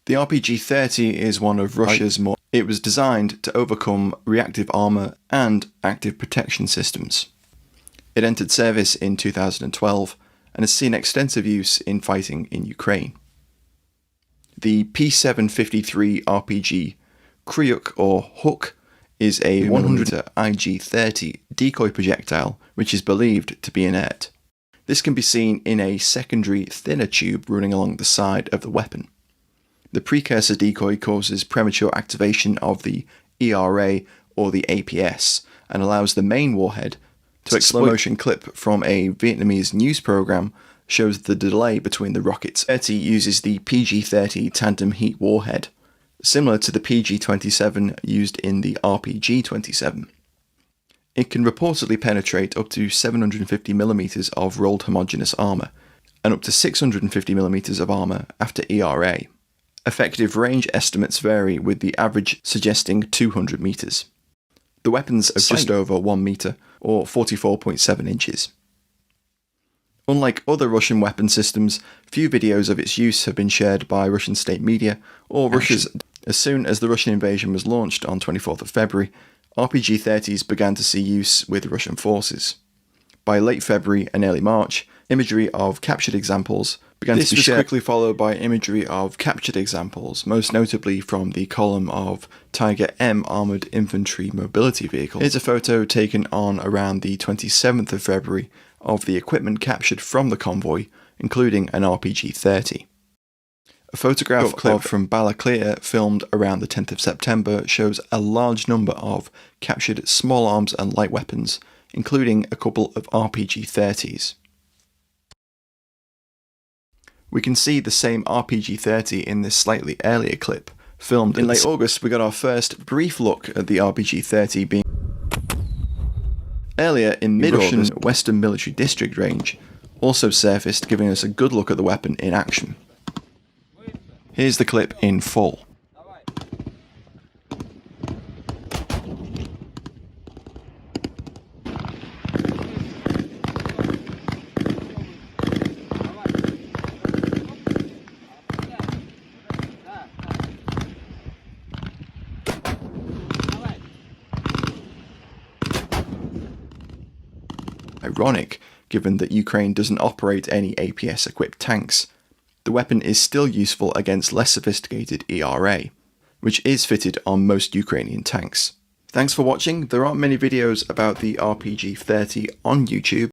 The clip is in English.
The RPG30 is one of Russia's more... It was designed to overcome reactive armour and active protection systems. It entered service in 2012 and has seen extensive use in fighting in Ukraine. The P753 RPG Kryuk or Hook is a 100mm IG-30 decoy projectile which is believed to be inert. This can be seen in a secondary thinner tube running along the side of the weapon. The precursor decoy causes premature activation of the ERA or the APS and allows the main warhead to exploit. A slow-motion clip from a Vietnamese news program shows the delay between the rockets. 30 uses the PG-30 tandem heat warhead, similar to the PG-27 used in the RPG-27. It can reportedly penetrate up to 750mm of rolled homogeneous armour, and up to 650mm of armour after ERA. Effective range estimates vary, with the average suggesting 200 metres. The weapons are just over 1 metre, or 44.7 inches. Unlike other Russian weapon systems, few videos of its use have been shared by Russian state media or Russia's. As soon as the Russian invasion was launched on 24th of February, RPG-30s began to see use with Russian forces. By late February and early March, imagery of captured examples began to be shared. This was quickly followed by imagery of captured examples, most notably from the column of Tiger M armoured infantry mobility vehicles. Here's a photo taken on around the 27th of February of the equipment captured from the convoy, including an RPG-30. A photograph clip from Balaklia filmed around the 10th of September shows a large number of captured small arms and light weapons, including a couple of RPG-30s. We can see the same RPG-30 in this slightly earlier clip, filmed in late August. We got our first brief look at the RPG-30 being earlier in mid-Russian Western Military District range, also surfaced, giving us a good look at the weapon in action. Here's the clip in full. Ironic, given that Ukraine doesn't operate any APS-equipped tanks. The weapon is still useful against less sophisticated ERA, which is fitted on most Ukrainian tanks. Thanks for watching. There aren't many videos about the RPG-30 on YouTube,